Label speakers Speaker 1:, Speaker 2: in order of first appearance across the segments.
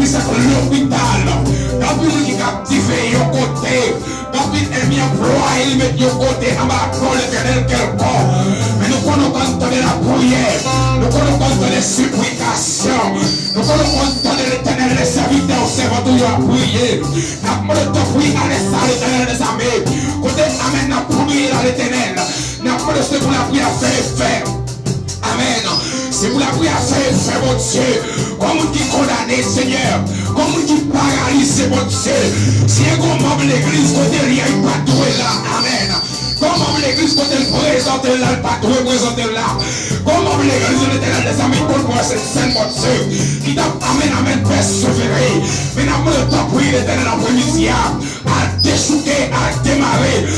Speaker 1: depuis c'est l'hôpital, depuis qui captivé au côté, depuis elle m'y emploie, il met au côté, à ma pour l'éternel quelque. Mais nous connaissons de la prière, nous connaissons les supplications, nous connaissons de l'éternel, les serviteurs, servants, nous avons prié. Nous avons prié à l'éternel des armées, côté amen, nous avons prié à l'éternel, nous avons prié pour la prière faire. Amen. Si vous la prière faire, mon Dieu, comme on dit condamné, Seigneur, comme on dit paralysé, mon Dieu, si un grand membre de l'église, côté il n'y a pas de là, amen. Comme membre de l'église, côté le présente là, le pas de présenter là, comme membre de l'église, de l'éternel des amis, pour cette scène, mon Dieu, qui t'a amen, persévérer, mais n'a pas le temps pour l'éternel après-midi, à déchouquer, à démarrer,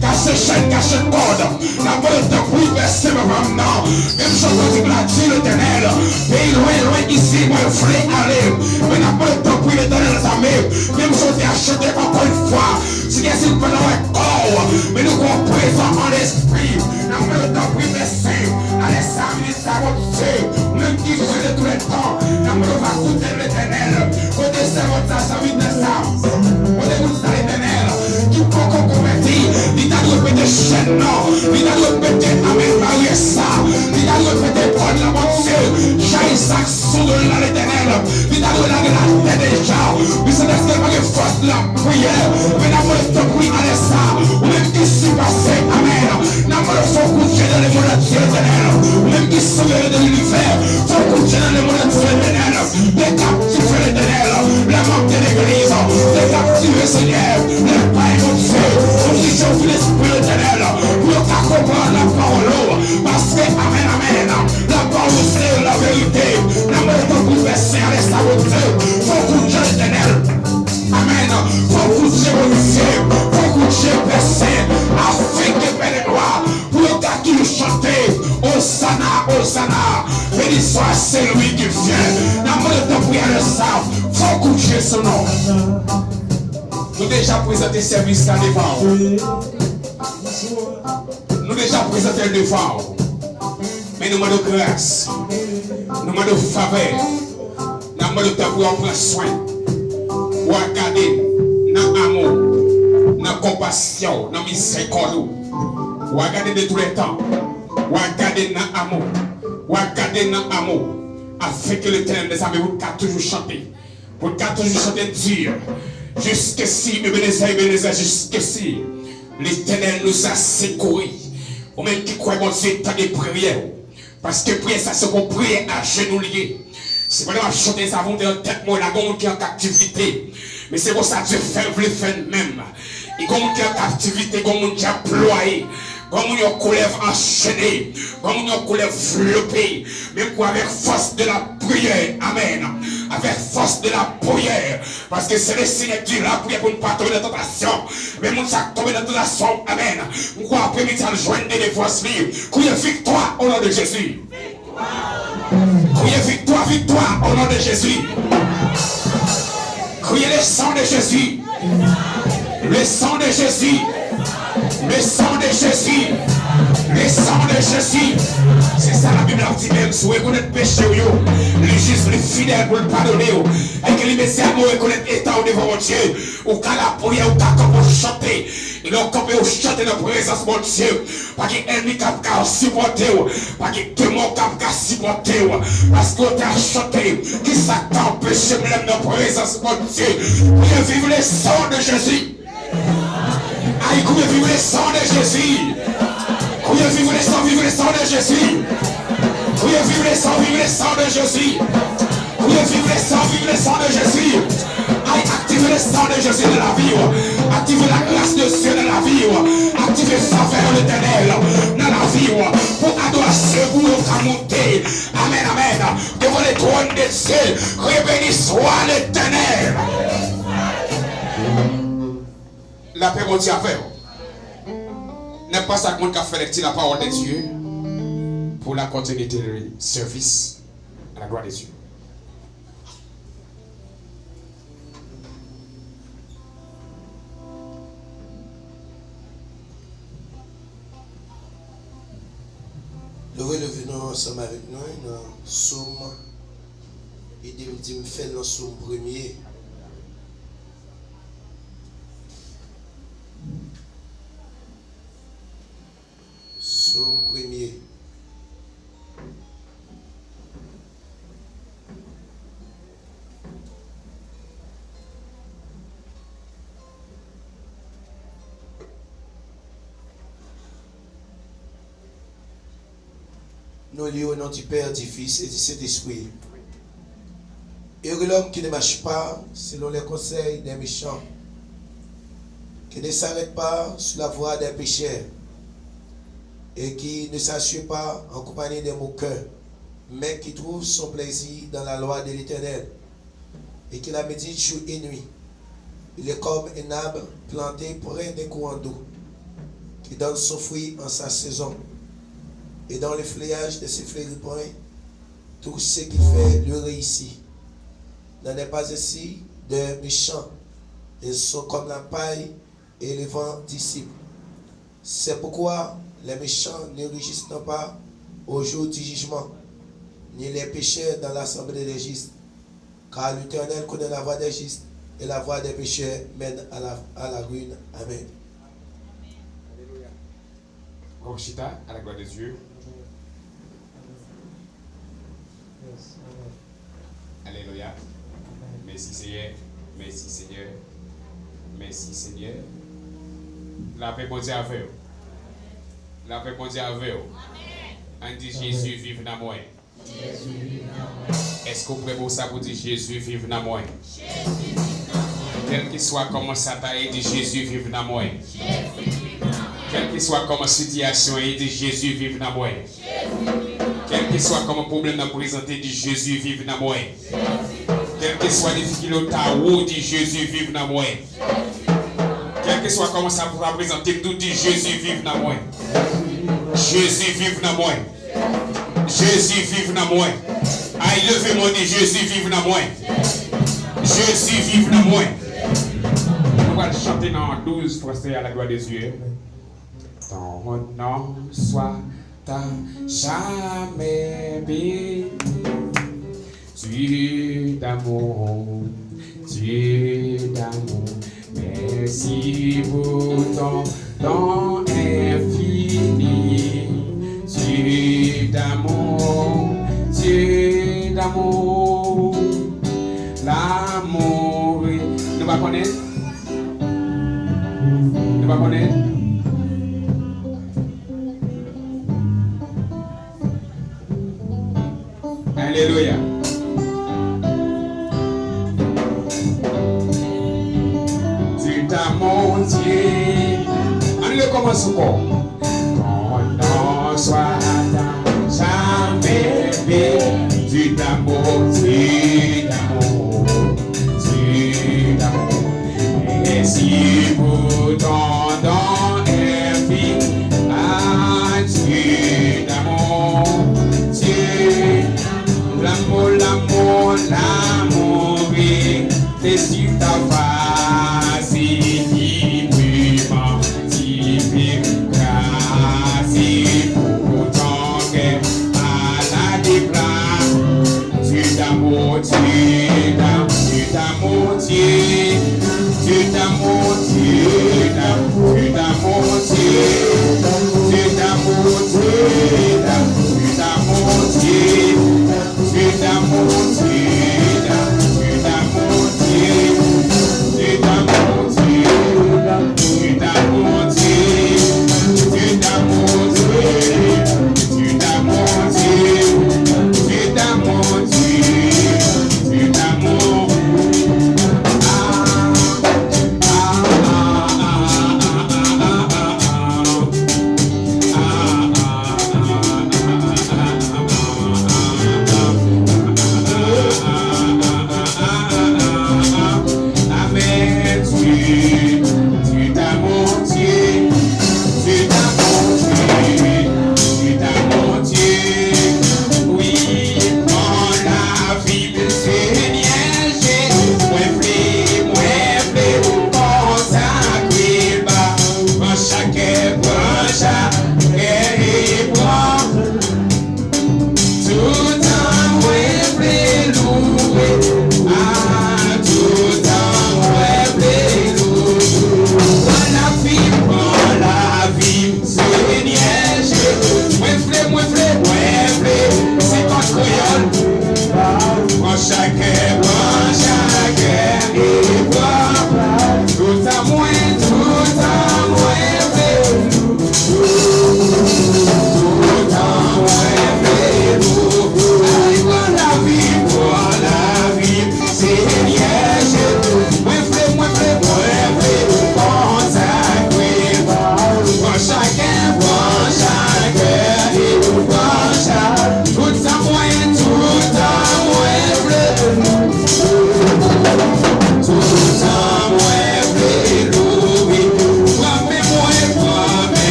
Speaker 1: car ce chaîne, car ce corde, n'a pas le temps pour verser maintenant, même chose que l'a dit l'éternel, pays loin ici, moi je voulais aller, mais n'a pas le temps pour l'éternel des amis, même chose acheté encore une fois, si c'est une pendant un corps, mais nous sommes présents en l'esprit, n'a pas le temps pour verser, allez samedi, samedi, même qui se de tous les temps, n'a pas le temps pour l'éternel, côté c'est votre samedi de ça, côté vous c'est l'éternel, qui peut convertir, il t'a répété chaîne, non, il t'a répété amen, marier ça, il t'a répété prendre la moitié, j'ai saxon de l'éternel, il t'a donné la tête déjà, mais c'est parce qu'elle va force la prière, mais n'a pas le temps pour aller ça, ou même qui s'est passé, amen, n'a pas le faut coucher dans les mondes de l'éternel, ou même qui sauver de l'univers, faut coucher dans les mondes de l'éternel, les captifs l'éternel, la mort de l'église, les captifs Seigneur, les païens mon Dieu, condition de l'esprit éternel, pour comprendre la parole, parce que amen, la parole c'est la vérité, n'a pas le temps pour verser à l'estat mon Dieu, faut coucher l'éternel, amen, faut coucher mon Dieu, faut coucher verser, afin que Père gloire, pour qui nous chanter, Hosanna, béni soit celui qui vient, n'a pas le temps pour y aller ça, faut coucher son nom. Nous déjà présenté le service là devant. Nous déjà présenté le devant. Mais nous demandons grâce. Nous demandons faveur. Nous demandons temps pour prendre soin. Pour regarder dans l'amour, dans la compassion, dans la miséricorde. Pour regarder de tous les temps. Pour regarder dans l'amour. Pour regarder dans l'amour. Afin que l'éternel des amis vous toujours chanter. Pour toujours chanter Dieu. Jusqu'ici, Ebenezer, jusqu'ici, l'Éternel nous a secourus. Ou même qui croit, mon Dieu, tant de prières. Parce que prière, ça c'est pour prier à genoux liés. C'est pour nous chanter, ça avons en tête, moi, là, qui est en captivité. Mais c'est pour ça que Dieu fait le fait même. Et comme qui est en captivité, comme qui est employé. Comme on colère enchaîné, comme on colère flopé, mais pour avec force de la prière, amen, avec force de la prière, parce que c'est le Seigneur qui la prière pour ne pas tomber dans la tentation, mais mon sac tomber dans la tentation, amen. Pourquoi après-midi, on joint des forces libres, criez victoire au nom de Jésus. Criez victoire au nom de Jésus. Criez le sang de Jésus. Le sang de Jésus. Le sang de Jésus. Le sang de Jésus. C'est ça la Bible a dit même. Si vous reconnaissez le péché, les justes, les fidèles pour le pardonner. Et que les messieurs vous reconnaissent l'état devant mon Dieu. Ou qu'à la prière, ou qu'à comme chanter. Ils ont campé ou chanter dans la présence de mon Dieu. Pas qu'il y ait ennemi qui a supporté. Pas qu'il y ait démon qui a supporté. Parce qu'on t'a chanté. Qui ça t'a empêché même dans la présence de mon Dieu. Pour vivre le sang de Jésus. Aïe, combien vivre le sang de Jésus. Combien vivre le sang de Jésus. Combien vivre le sang de Jésus. Combien vivre le sang de Jésus. Aïe, activez le sang de Jésus dans la vie. Activez la grâce de Dieu dans la vie. Activez la faveur de l'éternel dans la vie. Pour adorer vous à monter. Amen. Devant les trônes de Dieu. Béni soit l'éternel. La paix mon Dieu a fait. N'est pas ça qu'on a fait la parole de Dieu pour la continuité du service à la gloire de Dieu.
Speaker 2: Levez le venons ensemble avec nous dans Somme Et il me dit, me fait dans son premier. Son premier. Nous lions au nom du Père, du Fils et du Saint-Esprit. Heureux l'homme qui ne marche pas selon les conseils des méchants, qui ne s'arrête pas sur la voie des pécheurs, et qui ne s'assied pas en compagnie des moqueurs, mais qui trouve son plaisir dans la loi de l'Éternel, et qui la médite jour et nuit. Il est comme un arbre planté près d'un courant d'eau, qui donne son fruit en sa saison. Et dans le feuillage de ses fleuris bruns, tout ce qu'il fait lui réussit. N'en est pas ainsi de méchants. Ils sont comme la paille et le vent dissipe. C'est pourquoi les méchants ne rugissent pas au jour du jugement, ni les pécheurs dans l'assemblée des justes. Car l'Éternel connaît la voie des justes, et la voie des pécheurs mène à la ruine. Amen.
Speaker 3: Conchita, à la gloire de Dieu. Alléluia. Merci Seigneur. Merci Seigneur. Merci Seigneur. La paix pour Dieu avec vous. La paix pour Dieu avec vous. On dit Jésus vive dans moi. Est-ce que vous pouvez pour ça pour dire Jésus vive dans moi? Quel qu'il soit comment Satan dit Jésus vive dans moi. Quel qu'il soit comme situation, il dit Jésus vive dans moi. Quel qu'il soit comme problème à présenter, dit Jésus vive dans moi. Quel que soit difficulté, dit Jésus vive dans moi. Quel que soit comme ça pour présenter, tout dit Jésus vive dans moi. Jésus vive dans moi. Jésus vive dans moi. Aïe, levez-moi, dit Jésus vive dans moi. Jésus vive dans moi. On va chanter dans 12 français à la gloire des Dieu. Ton nom soit jamais béni. Dieu d'amour, Dieu d'amour. Merci pour ton don infini. Dieu d'amour, Dieu d'amour. L'amour, nous va connaître. Nous va connaître. Alléluia. Tu t'as monté. Allez, commence encore. Ton nom soit jamais béni. Tu t'as monté d'amour. Tu d'amour. Merci pour ton don infini. Ah, Dieu d'amour. Dieu. L'amour, l'amour, l'amour, et sur ta face, il vraiment, il grâce pour ton cœur, à la déclare, tu d'amour, tu d'amour, tu d'amour, tu d'amour, tu d'amour, tu d'amour, tu d'amour,
Speaker 1: chacun.